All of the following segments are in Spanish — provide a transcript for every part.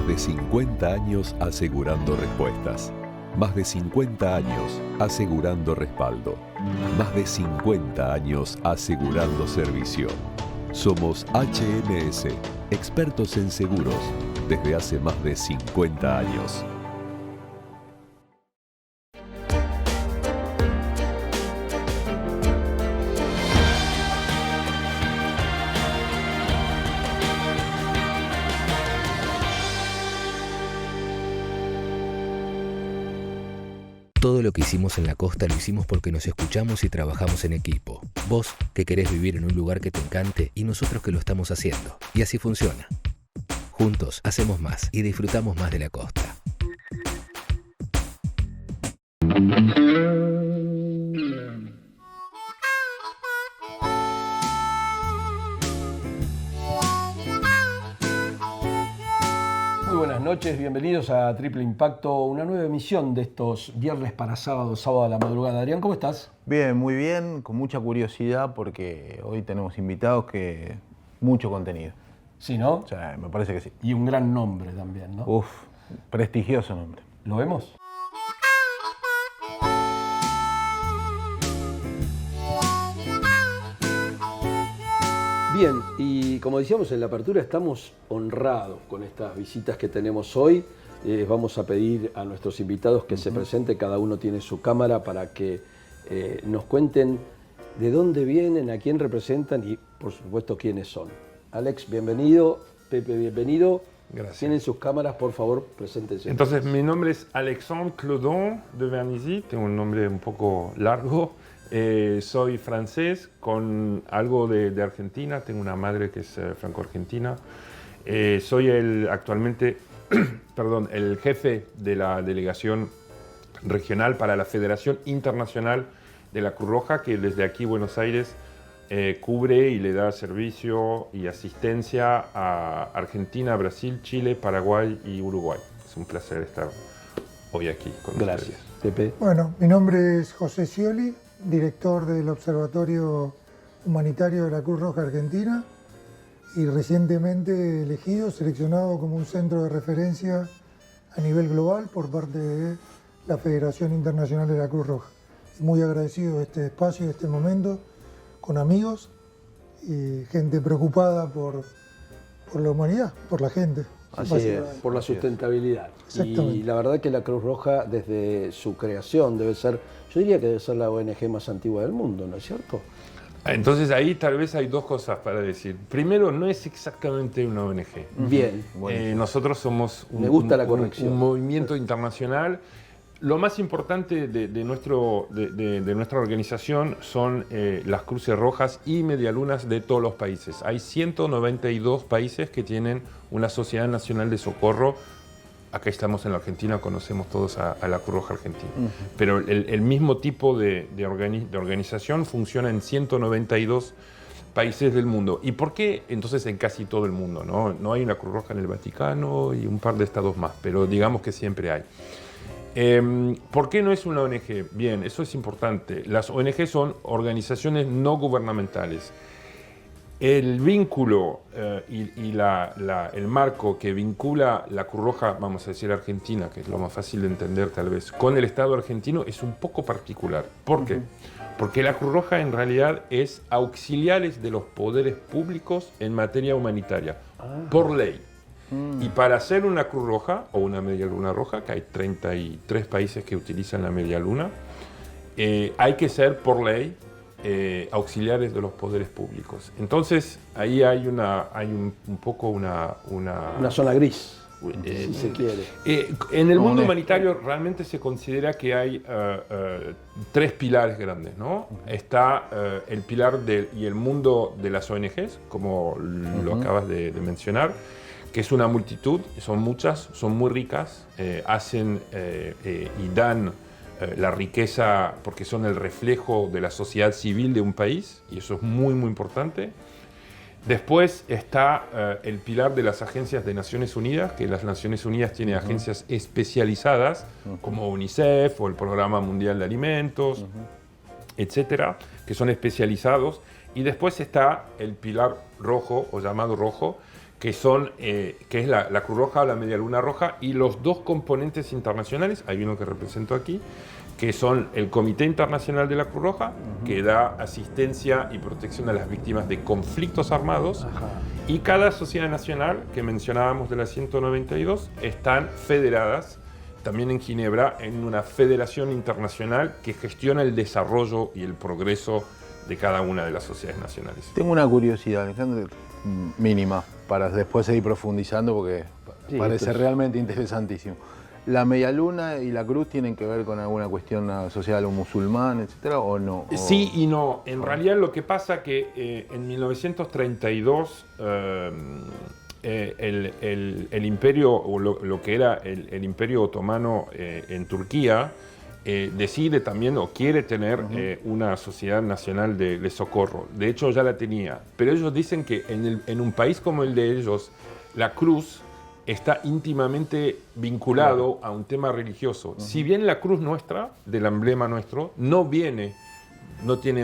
Más de 50 años asegurando respuestas. Más de 50 años asegurando respaldo. Más de 50 años asegurando servicio. Somos HMS, expertos en seguros, desde hace más de 50 años. Todo lo que hicimos en la costa lo hicimos porque nos escuchamos y trabajamos en equipo. Vos, que querés vivir en un lugar que te encante, y nosotros que lo estamos haciendo. Y así funciona. Juntos hacemos más y disfrutamos más de la costa. Muy buenas noches, bienvenidos a Triple Impacto, una nueva emisión de estos viernes para sábado, sábado a la madrugada. Adrián, ¿cómo estás? Bien, muy bien, con mucha curiosidad porque hoy tenemos invitados que mucho contenido. Sí, ¿no? O sea, me parece que sí. Y un gran nombre también, ¿no? Uf, prestigioso nombre. ¿Lo vemos? Bien, y como decíamos en la apertura, estamos honrados con estas visitas que tenemos hoy. Vamos a pedir a nuestros invitados que se presenten, cada uno tiene su cámara para que nos cuenten de dónde vienen, a quién representan y, por supuesto, quiénes son. Alex, bienvenido. Pepe, bienvenido. Gracias. Tienen sus cámaras, por favor, preséntense. Entonces, mi nombre es Alexandre Clodon de Vernisy, tengo un nombre un poco largo. Soy francés con algo de Argentina, tengo una madre que es franco-argentina. Soy actualmente el jefe de la delegación regional para la Federación Internacional de la Cruz Roja, que desde aquí, Buenos Aires, cubre y le da servicio y asistencia a Argentina, Brasil, Chile, Paraguay y Uruguay. Es un placer estar hoy aquí con ustedes. Gracias. Pepe. Bueno, mi nombre es José Scioli, director del Observatorio Humanitario de la Cruz Roja Argentina y recientemente elegido, seleccionado como un centro de referencia a nivel global por parte de la Federación Internacional de la Cruz Roja. Muy agradecido de este espacio y de este momento, con amigos y gente preocupada por la humanidad, por la gente. Así es. Por la sustentabilidad. Exactamente. Y la verdad que la Cruz Roja, desde su creación, debe ser, yo diría que debe ser la ONG más antigua del mundo, ¿no es cierto? Entonces ahí tal vez hay dos cosas para decir. Primero, no es exactamente una ONG. Bien. Nosotros somos Me gusta la corrección. un movimiento internacional. Lo más importante de nuestra organización son las cruces rojas y medialunas de todos los países. Hay 192 países que tienen una Sociedad Nacional de Socorro. Acá estamos en la Argentina, conocemos todos a la Cruz Roja Argentina. Pero el mismo tipo de organización funciona en 192 países del mundo. ¿Y por qué entonces en casi todo el mundo? No hay una Cruz Roja en el Vaticano y un par de estados más, pero digamos que siempre hay. ¿Por qué no es una ONG? Bien, eso es importante. Las ONG son organizaciones no gubernamentales. El vínculo y el marco que vincula la Cruz Roja, vamos a decir Argentina, que es lo más fácil de entender tal vez, con el Estado argentino es un poco particular. ¿Por qué? Porque la Cruz Roja en realidad es auxiliares de los poderes públicos en materia humanitaria, por ley. Y para hacer una Cruz Roja o una Media Luna Roja, que hay 33 países que utilizan la Media Luna, hay que ser por ley auxiliares de los poderes públicos. Entonces ahí hay un poco una zona gris, si se quiere. En el mundo humanitario realmente se considera que hay tres pilares grandes, ¿no? Está el pilar y el mundo de las ONGs, como lo acabas de mencionar, que es una multitud, son muchas, son muy ricas, hacen y dan la riqueza porque son el reflejo de la sociedad civil de un país, y eso es muy, muy importante. Después está el pilar de las agencias de Naciones Unidas, que las Naciones Unidas tienen agencias especializadas, como UNICEF o el Programa Mundial de Alimentos, etcétera, que son especializados Y después está el pilar rojo o llamado rojo, que es la Cruz Roja o la Media Luna Roja, y los dos componentes internacionales, hay uno que represento aquí, que son el Comité Internacional de la Cruz Roja, que da asistencia y protección a las víctimas de conflictos armados, y cada sociedad nacional que mencionábamos de la 192 están federadas también en Ginebra en una federación internacional que gestiona el desarrollo y el progreso de cada una de las sociedades nacionales. Tengo una curiosidad, Alejandro, mínima, para después seguir profundizando porque parece realmente interesantísimo. ¿La media luna y la cruz tienen que ver con alguna cuestión social o musulmán, etcétera, o no? Sí y no. En realidad lo que pasa que en 1932 el imperio, o lo que era el imperio otomano en Turquía, decide también o quiere tener una sociedad nacional de socorro. De hecho ya la tenía, pero ellos dicen que en un país como el de ellos, la cruz está íntimamente vinculado a un tema religioso. Si bien la cruz nuestra, del emblema nuestro, no tiene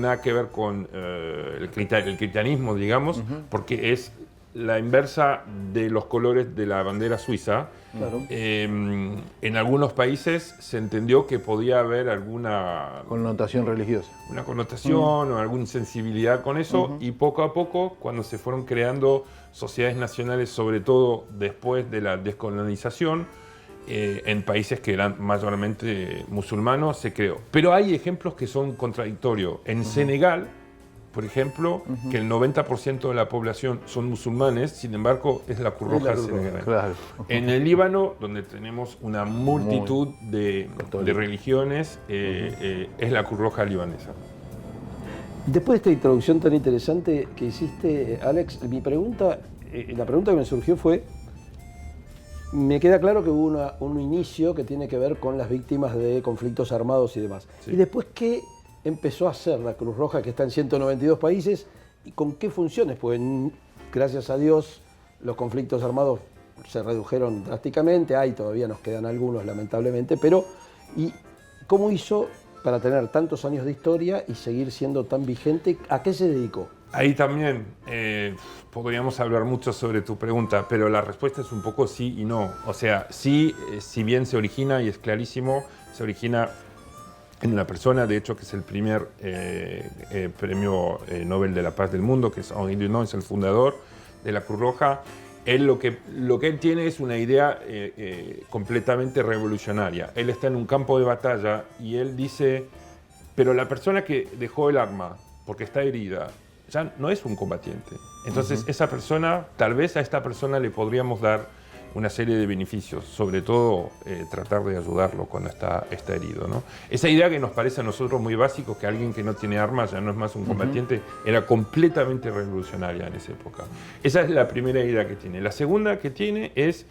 nada que ver con el cristianismo, digamos, porque es la inversa de los colores de la bandera suiza. Claro. En algunos países se entendió que podía haber alguna connotación religiosa. Una connotación o alguna sensibilidad con eso, y poco a poco, cuando se fueron creando sociedades nacionales, sobre todo después de la descolonización, en países que eran mayormente musulmanos, se creó. Pero hay ejemplos que son contradictorios. En Senegal, por ejemplo, que el 90% de la población son musulmanes, sin embargo, es la Cruz Roja senegalesa. Claro. En el Líbano, donde tenemos una multitud de religiones, es la Cruz Roja libanesa. Después de esta introducción tan interesante que hiciste, Alex, la pregunta que me surgió fue, me queda claro que hubo un inicio que tiene que ver con las víctimas de conflictos armados y demás. Sí. Y después, ¿qué empezó a hacer la Cruz Roja, que está en 192 países, y con qué funciones? Pues gracias a Dios los conflictos armados se redujeron drásticamente, todavía nos quedan algunos lamentablemente, pero ¿y cómo hizo para tener tantos años de historia y seguir siendo tan vigente? ¿A qué se dedicó? Ahí también podríamos hablar mucho sobre tu pregunta, pero la respuesta es un poco sí y no. O sea, sí, si bien se origina, y es clarísimo, se origina en una persona, de hecho, que es el primer premio Nobel de la Paz del mundo, que es Henri Dunant, es el fundador de la Cruz Roja. Él lo que él tiene es una idea completamente revolucionaria. Él está en un campo de batalla y él dice, pero la persona que dejó el arma porque está herida ya no es un combatiente. Entonces esa persona, tal vez a esta persona le podríamos dar una serie de beneficios, sobre todo tratar de ayudarlo cuando está herido, ¿no? Esa idea que nos parece a nosotros muy básico, que alguien que no tiene armas ya no es más un combatiente, era completamente revolucionaria en esa época. Esa es la primera idea que tiene. La segunda que tiene es,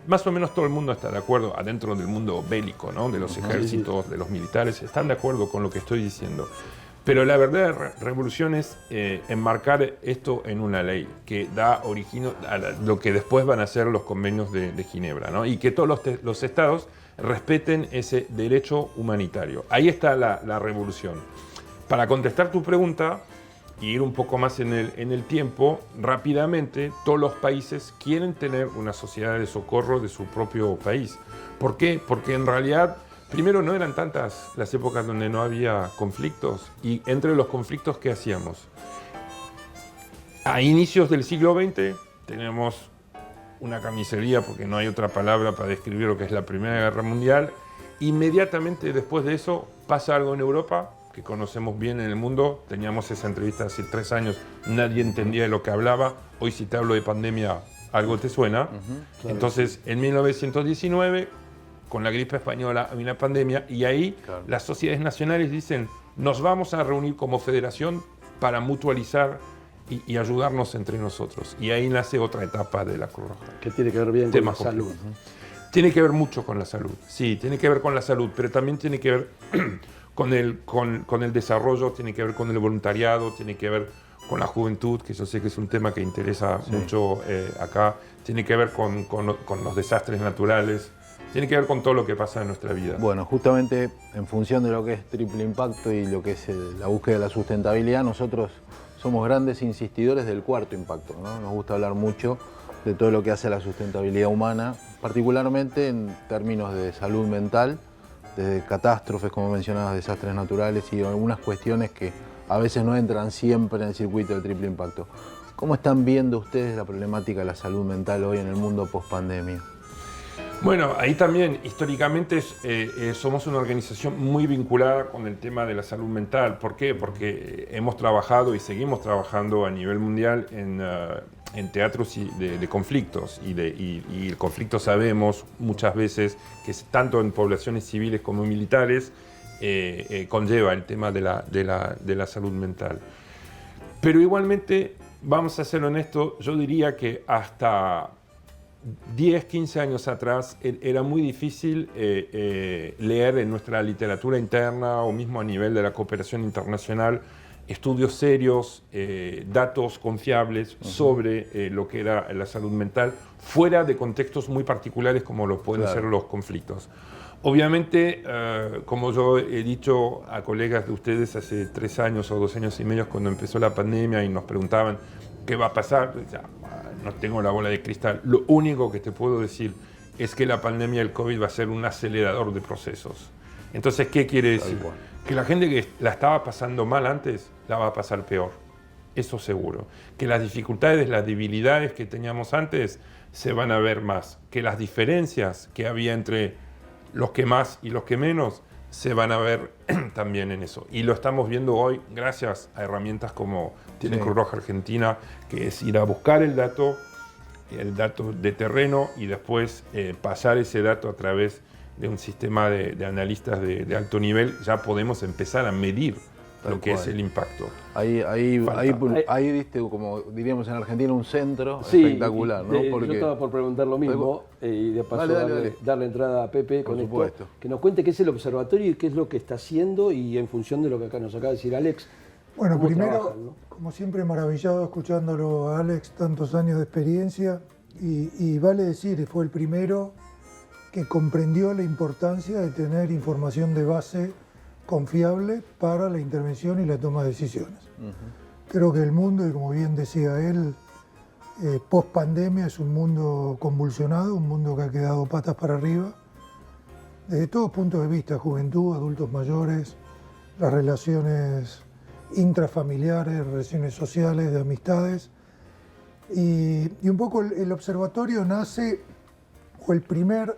más o menos todo el mundo está de acuerdo, adentro del mundo bélico, ¿no? De los ejércitos, de los militares, están de acuerdo con lo que estoy diciendo. Pero la verdadera revolución es enmarcar esto en una ley que da origen a lo que después van a ser los convenios de Ginebra, ¿no? Y que todos los estados respeten ese derecho humanitario. Ahí está la revolución. Para contestar tu pregunta y ir un poco más en el tiempo, rápidamente todos los países quieren tener una sociedad de socorro de su propio país. ¿Por qué? Porque en realidad, primero, no eran tantas las épocas donde no había conflictos, y entre los conflictos, ¿qué hacíamos? A inicios del siglo XX tenemos una carnicería, porque no hay otra palabra para describir lo que es la Primera Guerra Mundial. Inmediatamente después de eso pasa algo en Europa, que conocemos bien en el mundo. Teníamos esa entrevista hace 3 años, nadie entendía de lo que hablaba. Hoy, si te hablo de pandemia, algo te suena. Claro. Entonces, en 1919... con la gripe española había una pandemia, y ahí las sociedades nacionales dicen, nos vamos a reunir como federación para mutualizar y ayudarnos entre nosotros. Y ahí nace otra etapa de la Cruz Roja. Que tiene que ver bien con la salud. Tiene que ver mucho con la salud, sí, tiene que ver con la salud, pero también tiene que ver con el desarrollo, tiene que ver con el voluntariado, tiene que ver con la juventud, que yo sé que es un tema que interesa mucho acá, tiene que ver con los desastres naturales, tiene que ver con todo lo que pasa en nuestra vida. Bueno, justamente en función de lo que es triple impacto y lo que es la búsqueda de la sustentabilidad, nosotros somos grandes insistidores del cuarto impacto, ¿no? Nos gusta hablar mucho de todo lo que hace a la sustentabilidad humana, particularmente en términos de salud mental, desde catástrofes, como mencionabas, desastres naturales y algunas cuestiones que a veces no entran siempre en el circuito del triple impacto. ¿Cómo están viendo ustedes la problemática de la salud mental hoy en el mundo post-pandemia? Bueno, ahí también históricamente somos una organización muy vinculada con el tema de la salud mental. ¿Por qué? Porque hemos trabajado y seguimos trabajando a nivel mundial en teatros de conflictos. Y el conflicto sabemos muchas veces que tanto en poblaciones civiles como militares conlleva el tema de la salud mental. Pero igualmente, vamos a ser honestos, yo diría que hasta 10, 15 años atrás era muy difícil leer en nuestra literatura interna o mismo a nivel de la cooperación internacional estudios serios, datos confiables sobre lo que era la salud mental, fuera de contextos muy particulares como lo pueden ser los conflictos. Obviamente, como yo he dicho a colegas de ustedes hace 3 años o 2 años y medio cuando empezó la pandemia y nos preguntaban qué va a pasar, ya, no tengo la bola de cristal. Lo único que te puedo decir es que la pandemia del COVID va a ser un acelerador de procesos. Entonces, ¿qué quiere decir? Que la gente que la estaba pasando mal antes, la va a pasar peor. Eso seguro. Que las dificultades, las debilidades que teníamos antes, se van a ver más. Que las diferencias que había entre los que más y los que menos, se van a ver también en eso. Y lo estamos viendo hoy gracias a herramientas como tiene Cruz Roja Argentina, que es ir a buscar el dato de terreno y después pasar ese dato a través de un sistema de analistas de alto nivel. Ya podemos empezar a medir lo que es el impacto. Ahí diste, como diríamos en Argentina, un centro espectacular, ¿no? Porque yo estaba por preguntar lo mismo y de paso darle entrada a Pepe con esto, que nos cuente qué es el observatorio y qué es lo que está haciendo y en función de lo que acá nos acaba de decir Alex. Bueno, primero, como siempre, maravillado escuchándolo a Alex, tantos años de experiencia y vale decir, fue el primero que comprendió la importancia de tener información de base confiable para la intervención y la toma de decisiones. Creo que el mundo, y como bien decía él, post pandemia es un mundo convulsionado, un mundo que ha quedado patas para arriba, desde todos puntos de vista, juventud, adultos mayores, las relaciones intrafamiliares, relaciones sociales, de amistades. Y un poco el observatorio nace, o el primer,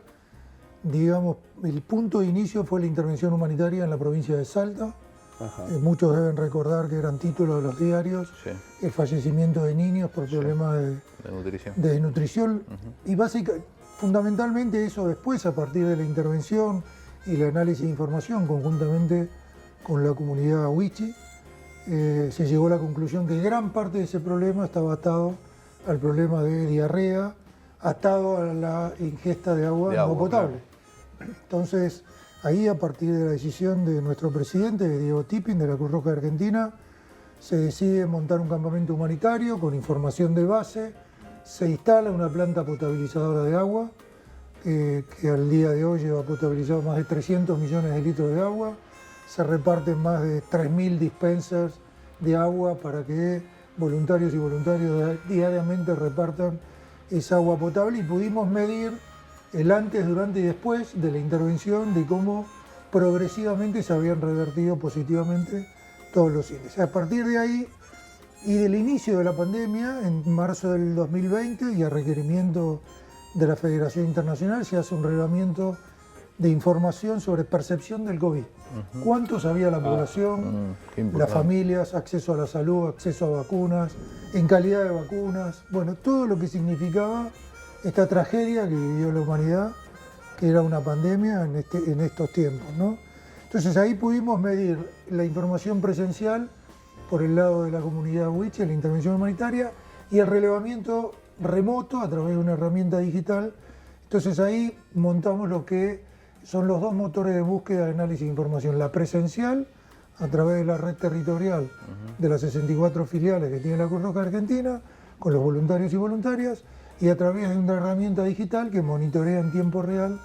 digamos, el punto de inicio fue la intervención humanitaria en la provincia de Salta. Muchos deben recordar que eran títulos de los diarios, el fallecimiento de niños por problemas de nutrición. Y fundamentalmente eso después, a partir de la intervención y el análisis de información conjuntamente con la comunidad Wichi, se llegó a la conclusión que gran parte de ese problema estaba atado al problema de diarrea, atado a la ingesta de agua no potable. Claro. Entonces, ahí, a partir de la decisión de nuestro presidente, Diego Tipping, de la Cruz Roja Argentina, se decide montar un campamento humanitario con información de base, se instala una planta potabilizadora de agua, que al día de hoy lleva potabilizado más de 300 millones de litros de agua, se reparten más de 3.000 dispensers de agua para que voluntarios y voluntarios diariamente repartan esa agua potable, y pudimos medir el antes, durante y después de la intervención de cómo progresivamente se habían revertido positivamente todos los índices. A partir de ahí y del inicio de la pandemia, en marzo del 2020, y a requerimiento de la Federación Internacional, se hace un reglamento de información sobre percepción del COVID. ¿Cuánto sabía la población, las familias, acceso a la salud, acceso a vacunas, en calidad de vacunas? Bueno, todo lo que significaba esta tragedia que vivió la humanidad, que era una pandemia en estos tiempos, ¿no? Entonces ahí pudimos medir la información presencial por el lado de la comunidad Wichi, la intervención humanitaria, y el relevamiento remoto a través de una herramienta digital. Entonces ahí montamos lo que son los dos motores de búsqueda de análisis de información, la presencial a través de la red territorial de las 64 filiales que tiene la Cruz Roja Argentina, con los voluntarios y voluntarias, y a través de una herramienta digital que monitorea en tiempo real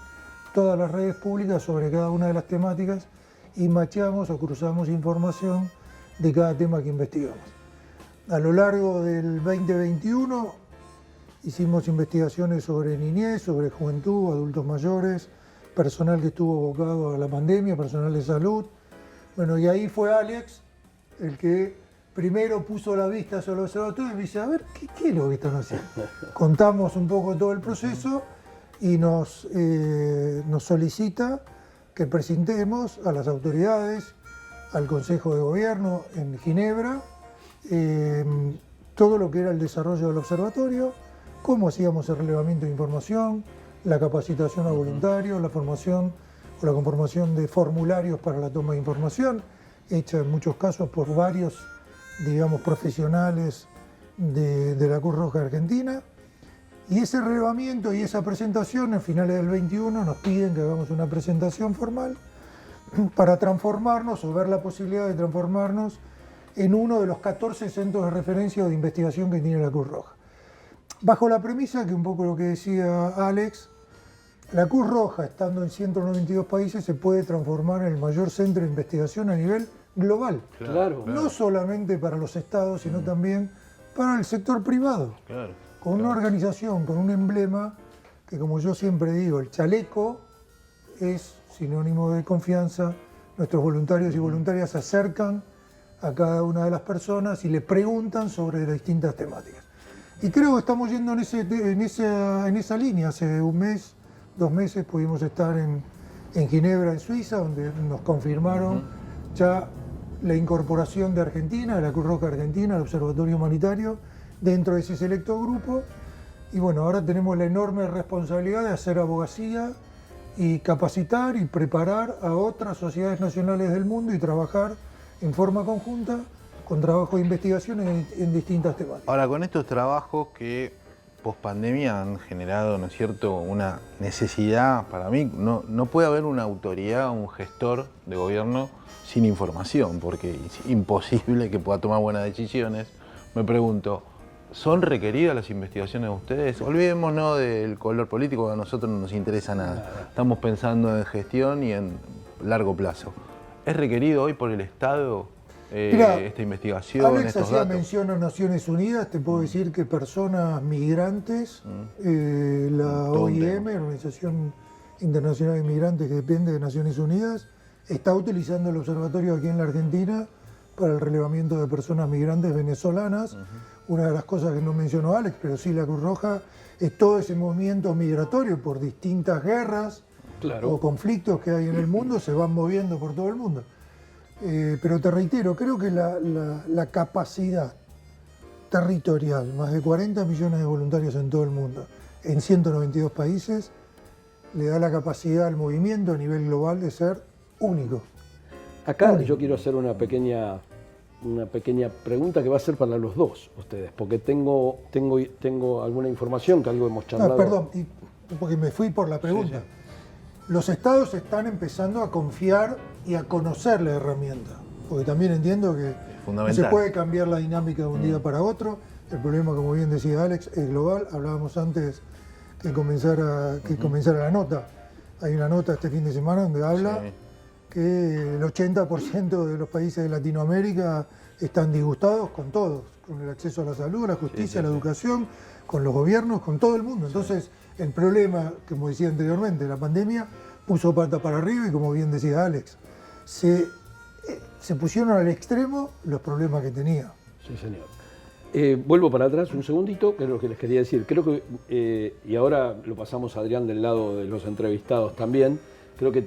todas las redes públicas sobre cada una de las temáticas y macheamos o cruzamos información de cada tema que investigamos. A lo largo del 2021 hicimos investigaciones sobre niñez, sobre juventud, adultos mayores, personal que estuvo abocado a la pandemia, personal de salud. Bueno, y ahí fue Alex el que primero puso la vista sobre el observatorio y me dice, a ver, ¿qué es lo que están haciendo? Contamos un poco todo el proceso y nos solicita que presentemos a las autoridades, al Consejo de Gobierno en Ginebra, todo lo que era el desarrollo del observatorio, cómo hacíamos el relevamiento de información, la capacitación a voluntarios, la formación o la conformación de formularios para la toma de información, hecha en muchos casos por varios, digamos, profesionales de la Cruz Roja Argentina. Y ese relevamiento y esa presentación, a finales del 21, nos piden que hagamos una presentación formal para transformarnos o ver la posibilidad de transformarnos en uno de los 14 centros de referencia o de investigación que tiene la Cruz Roja. Bajo la premisa que un poco lo que decía Alex, la Cruz Roja, estando en 192 países, se puede transformar en el mayor centro de investigación a nivel global. Claro. No solamente para los estados, sino también para el sector privado. Claro. Con una organización, con un emblema que, como yo siempre digo, el chaleco es sinónimo de confianza. Nuestros voluntarios y voluntarias se acercan a cada una de las personas y le preguntan sobre las distintas temáticas. Y creo que estamos yendo en esa línea. Hace un mes, 2 meses pudimos estar en Ginebra, en Suiza, donde nos confirmaron ya la incorporación de Argentina, de la Cruz Roja Argentina, al Observatorio Humanitario, dentro de ese selecto grupo. Y bueno, ahora tenemos la enorme responsabilidad de hacer abogacía y capacitar y preparar a otras sociedades nacionales del mundo y trabajar en forma conjunta con trabajo de investigación en distintas temáticas. Ahora, con estos trabajos que post-pandemia han generado, ¿no es cierto?, una necesidad, para mí, no puede haber una autoridad, un gestor de gobierno sin información, porque es imposible que pueda tomar buenas decisiones. Me pregunto, ¿son requeridas las investigaciones de ustedes? Olvidémonos del color político, que a nosotros no nos interesa nada. Estamos pensando en gestión y en largo plazo. ¿Es requerido hoy por el Estado esta investigación, Alex estos hacía datos? mención a Naciones Unidas. Te puedo decir que personas migrantes, la Todo un OIM, tema. la Organización Internacional de Migrantes que depende de Naciones Unidas, está utilizando el observatorio aquí en la Argentina para el relevamiento de personas migrantes venezolanas. Una de las cosas que no mencionó Alex, pero sí la Cruz Roja, es todo ese movimiento migratorio por distintas guerras o conflictos que hay en el mundo, se van moviendo por todo el mundo. Pero te reitero, creo que la capacidad territorial, más de 40 millones de voluntarios en todo el mundo, en 192 países, le da la capacidad al movimiento a nivel global de ser único. Acá yo quiero hacer una pequeña pregunta que va a ser para los dos ustedes, porque tengo alguna información que algo hemos charlado. Perdón, porque me fui por la pregunta. Los estados están empezando a confiar y a conocer la herramienta, porque también entiendo que no se puede cambiar la dinámica de un día para otro. El problema, como bien decía Alex, es global. Hablábamos antes que comenzara la nota. Hay una nota este fin de semana donde habla que el 80% de los países de Latinoamérica están disgustados con todos, con el acceso a la salud, a la justicia, a la educación, con los gobiernos, con todo el mundo. Entonces, el problema, como decía anteriormente, la pandemia puso pata para arriba y, como bien decía Alex, se pusieron al extremo los problemas que tenía. Sí, señor. Vuelvo para atrás un segundito, que es lo que les quería decir. Creo que, y ahora lo pasamos a Adrián del lado de los entrevistados también, creo que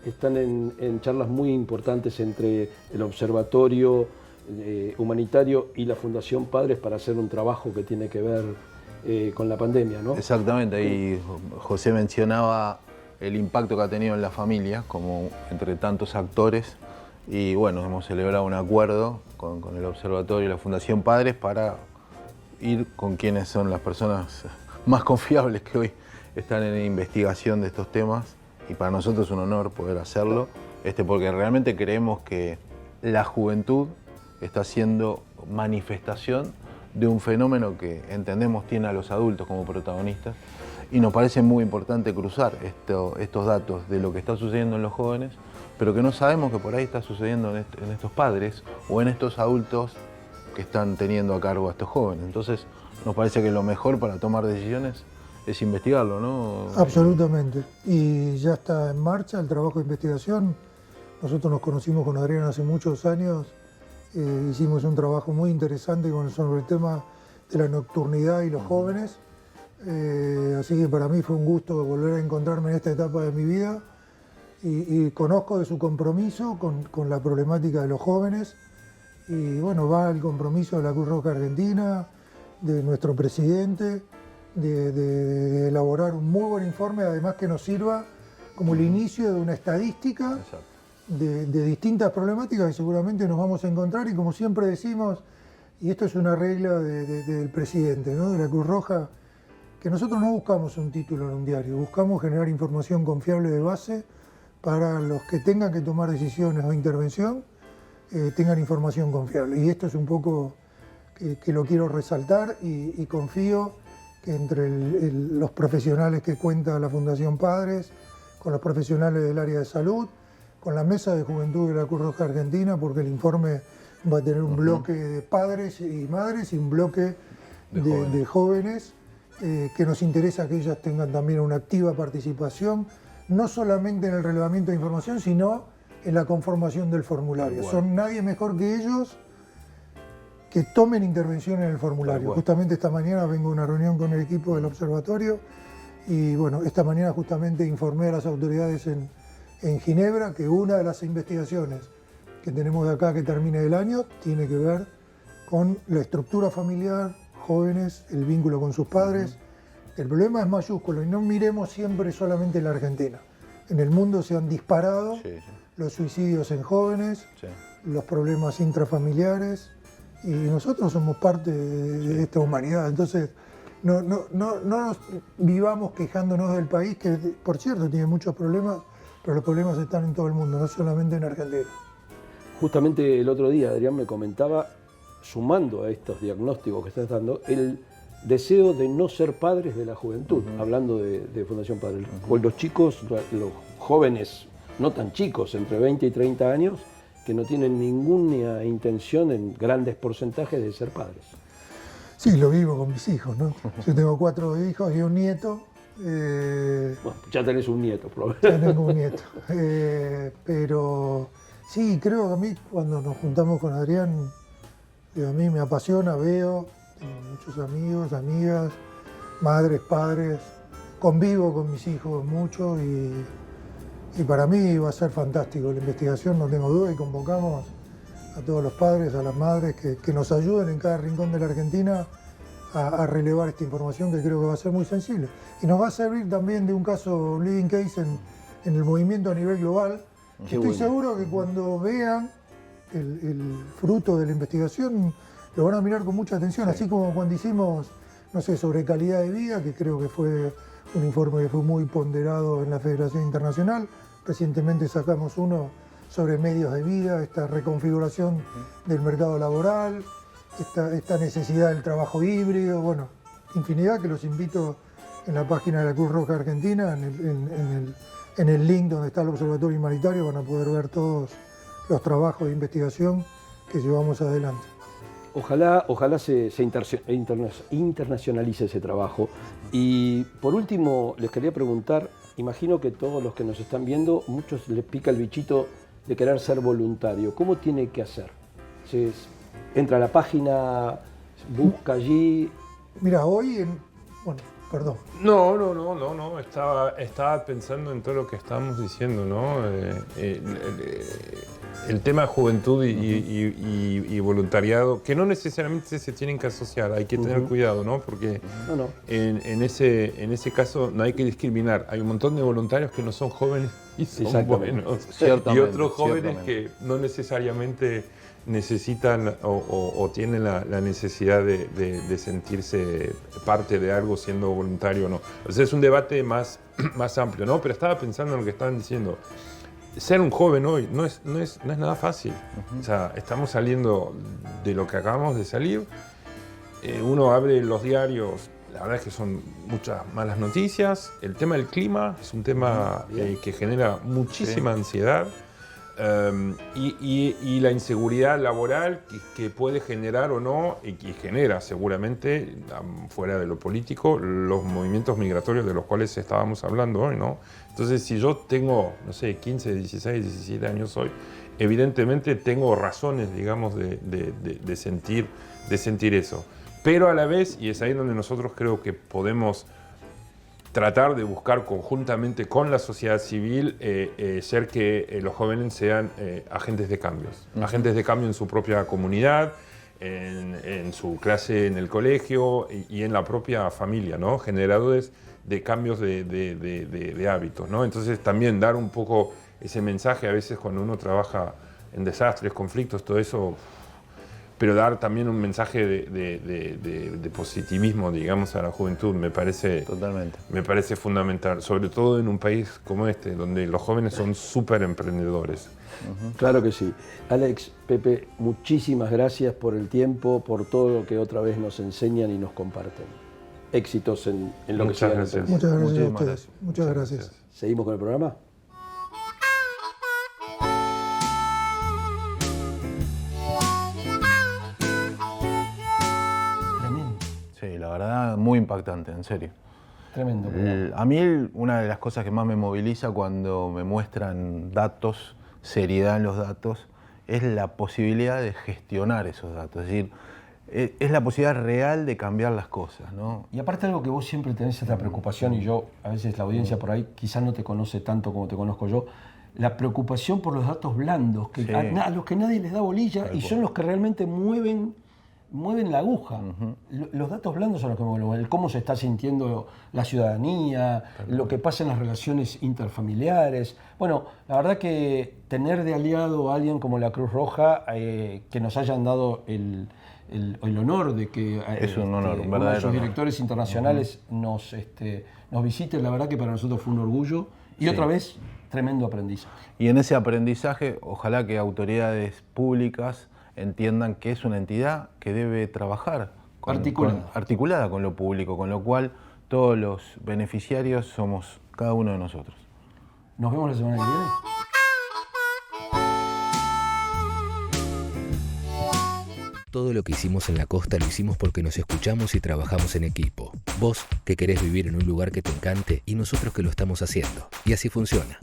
están en charlas muy importantes entre el Observatorio Humanitario y la Fundación Padres para hacer un trabajo que tiene que ver con la pandemia, ¿no? Exactamente, y José mencionaba el impacto que ha tenido en la familia, como entre tantos actores, y bueno, hemos celebrado un acuerdo con el Observatorio y la Fundación Padres para ir con quienes son las personas más confiables que hoy están en investigación de estos temas, y para nosotros es un honor poder hacerlo, porque realmente creemos que la juventud está haciendo manifestación de un fenómeno que entendemos tiene a los adultos como protagonistas y nos parece muy importante cruzar estos datos de lo que está sucediendo en los jóvenes, pero que no sabemos que por ahí está sucediendo en estos padres o en estos adultos que están teniendo a cargo a estos jóvenes. Entonces nos parece que lo mejor para tomar decisiones es investigarlo, ¿no? Absolutamente. Y ya está en marcha el trabajo de investigación. Nosotros nos conocimos con Adrián hace muchos años. Hicimos un trabajo muy interesante sobre el tema de la nocturnidad y los jóvenes. Así que para mí fue un gusto volver a encontrarme en esta etapa de mi vida. Y conozco de su compromiso con la problemática de los jóvenes. Y bueno, va el compromiso de la Cruz Roja Argentina, de nuestro presidente, de elaborar un muy buen informe, además que nos sirva como el inicio de una estadística de distintas problemáticas que seguramente nos vamos a encontrar. Y como siempre decimos, y esto es una regla del presidente, ¿no?, de la Cruz Roja, que nosotros no buscamos un título en un diario, buscamos generar información confiable de base para los que tengan que tomar decisiones o intervención, tengan información confiable. Y esto es un poco que lo quiero resaltar y confío que entre los profesionales que cuenta la Fundación Padres, con los profesionales del área de salud, con la Mesa de Juventud de la Cruz Roja Argentina, porque el informe va a tener un bloque de padres y madres y un bloque de jóvenes, que nos interesa que ellas tengan también una activa participación, no solamente en el relevamiento de información, sino en la conformación del formulario. Son nadie mejor que ellos que tomen intervención en el formulario. Justamente esta mañana vengo a una reunión con el equipo del observatorio y bueno, esta mañana justamente informé a las autoridades en Ginebra que una de las investigaciones que tenemos de acá que termine el año tiene que ver con la estructura familiar, jóvenes, el vínculo con sus padres. El problema es mayúsculo y no miremos siempre solamente la Argentina. En el mundo se han disparado los suicidios en jóvenes, los problemas intrafamiliares, y nosotros somos parte de esta humanidad. Entonces, no nos vivamos quejándonos del país, que por cierto tiene muchos problemas, pero los problemas están en todo el mundo, no solamente en Argentina. Justamente el otro día Adrián me comentaba, sumando a estos diagnósticos que estás dando, el deseo de no ser padres de la juventud, hablando de Fundación Padres. Con los chicos, los jóvenes, no tan chicos, entre 20 y 30 años, que no tienen ninguna intención en grandes porcentajes de ser padres. Sí, lo vivo con mis hijos, ¿no? Yo tengo 4 hijos y un nieto. Bueno, ya tenés un nieto, probablemente. Ya tengo un nieto. Pero sí, creo que a mí, cuando nos juntamos con Adrián, a mí me apasiona, tengo muchos amigos, amigas, madres, padres, convivo con mis hijos mucho y para mí va a ser fantástico la investigación, no tengo duda, y convocamos a todos los padres, a las madres que nos ayuden en cada rincón de la Argentina a relevar esta información, que creo que va a ser muy sensible. Y nos va a servir también de un caso, un living case en el movimiento a nivel global. Estoy seguro que cuando vean el fruto de la investigación lo van a mirar con mucha atención, así como cuando hicimos, no sé, sobre calidad de vida, que creo que fue un informe que fue muy ponderado en la Federación Internacional. Recientemente sacamos uno sobre medios de vida, esta reconfiguración del mercado laboral, esta necesidad del trabajo híbrido, bueno, infinidad, que los invito en la página de la Cruz Roja Argentina, en el link donde está el Observatorio Humanitario, van a poder ver todos los trabajos de investigación que llevamos adelante. Ojalá se internacionalice ese trabajo. Y por último, les quería preguntar, imagino que todos los que nos están viendo, muchos les pica el bichito de querer ser voluntario. ¿Cómo tiene que hacer? Entra a la página, busca allí. Mira, hoy, bueno, perdón. No, estaba pensando en todo lo que estábamos diciendo, ¿no? El tema de juventud y voluntariado, que no necesariamente se tienen que asociar, hay que tener cuidado, ¿no? Porque en ese caso no hay que discriminar. Hay un montón de voluntarios que no son jóvenes y son buenos. Y otros jóvenes que no necesariamente necesitan o tienen la necesidad de sentirse parte de algo siendo voluntario o no. O sea, es un debate más amplio, ¿no? Pero estaba pensando en lo que estaban diciendo. Ser un joven hoy no es nada fácil. O sea, estamos saliendo de lo que acabamos de salir uno abre los diarios, la verdad es que son muchas malas noticias. El tema del clima es un tema que genera muchísima ansiedad. Y la inseguridad laboral que puede generar o no, y que genera seguramente, fuera de lo político, los movimientos migratorios de los cuales estábamos hablando hoy, ¿no? Entonces, si yo tengo, no sé, 15, 16, 17 años hoy, evidentemente tengo razones, digamos, de sentir eso. Pero a la vez, y es ahí donde nosotros creo que podemos tratar de buscar conjuntamente con la sociedad civil ser que los jóvenes sean agentes de cambios. Agentes de cambio en su propia comunidad, en su clase en el colegio y en la propia familia, ¿no? Generadores de cambios de hábitos, ¿no? Entonces también dar un poco ese mensaje a veces cuando uno trabaja en desastres, conflictos, todo eso, pero dar también un mensaje de positivismo, digamos, a la juventud, me parece fundamental, sobre todo en un país como este, donde los jóvenes son súper emprendedores. Claro que sí. Alex, Pepe, muchísimas gracias por el tiempo, por todo lo que otra vez nos enseñan y nos comparten. Éxitos en lo que sigan. Muchas gracias a ustedes. Gracias. Muchas gracias. ¿Seguimos con el programa? Sí, la verdad, muy impactante, en serio. Tremendo. A mí una de las cosas que más me moviliza cuando me muestran datos, seriedad en los datos, es la posibilidad de gestionar esos datos. Es decir, es la posibilidad real de cambiar las cosas, ¿no? Y aparte algo que vos siempre tenés esta preocupación, y yo, a veces la audiencia por ahí quizás no te conoce tanto como te conozco yo, la preocupación por los datos blandos, que Sí. a los que nadie les da bolilla y son los que realmente mueven la aguja. Los datos blandos son los que mueven, el cómo se está sintiendo la ciudadanía, lo que pasa en las relaciones interfamiliares. Bueno, la verdad que tener de aliado a alguien como la Cruz Roja, que nos hayan dado el honor de que Es un honor, un uno de verdadero sus honor. directores internacionales nos visite, la verdad que para nosotros fue un orgullo y otra vez tremendo aprendizaje. Y en ese aprendizaje, ojalá que autoridades públicas entiendan que es una entidad que debe trabajar articulada con lo público, con lo cual todos los beneficiarios somos cada uno de nosotros. Nos vemos la semana que viene. Todo lo que hicimos en la costa lo hicimos porque nos escuchamos y trabajamos en equipo. Vos, que querés vivir en un lugar que te encante, y nosotros que lo estamos haciendo. Y así funciona.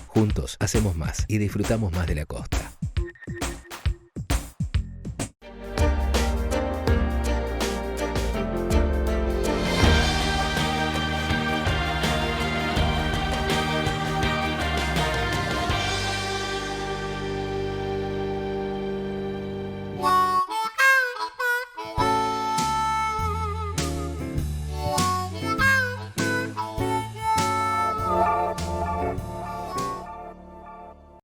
Juntos hacemos más y disfrutamos más de la costa.